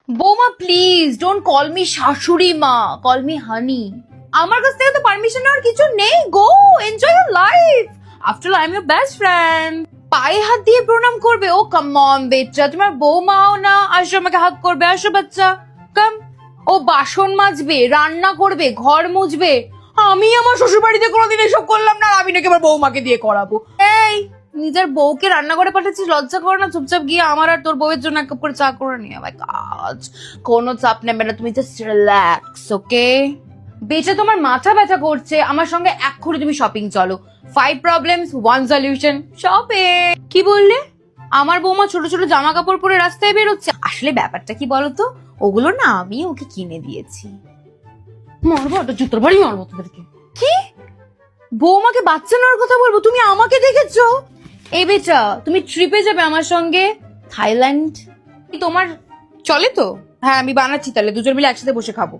বৌমা please don't call me শাশুড়ি মা, কল মি হানি। আমার কাছ থেকে তো পারমিশন নেওয়ার কিছু নেই। গো enjoy your life, after all I am your best friend. পায়ে হাত দিয়ে প্রণাম করবে? ও কাম অন বেটা, তোমার বৌমাও না, আসো আমাকে হাত করবে, আসো বাচ্চা কাম। ও বাসন মাজবে, রান্না করবে, ঘর মুছবে। আমি আমার শ্বশুর বাড়িতে কোনোদিন এসব করলাম না, আমি নাকি আমার বৌমাকে দিয়ে করাবো? এই নিজের বউকে রান্না করে পাঠাচ্ছিস, লজ্জা করে না? চুপচাপ গিয়ে আমার আর তোর বউয়ের জন্য এক কাপ করে চা করে নিয়ে আমার কাজ। কোনো চাপ নেবে না, তুমি জাস্ট রিল্যাক্স, ওকে? বেচে তোমার মাথা ব্যথা করছে, আমার সঙ্গে এক্ষুনি তুমি শপিং চলো। 5 প্রবলেমস 1 সলিউশন, শপিং। কি বললে? আমার বৌমা ছোট ছোট জামা কাপড় পরে রাস্তায় বেরোচ্ছে? আসলে ব্যাপারটা কি বলতো, ওগুলো না আমি ওকে কিনে দিয়েছি। মারবো, একটা জুতোর বাড়ি মারবো তোদেরকে। কি? বৌমাকে বাচ্চা নেওয়ার কথা বলবো? তুমি আমাকে দেখেছো? এই বেটা, তুমি ট্রিপে যাবে আমার সঙ্গে, থাইল্যান্ড। তোমার চলে তো? হ্যাঁ আমি বানাচ্ছি, তাহলে দুজন মিলে একসাথে বসে খাবো।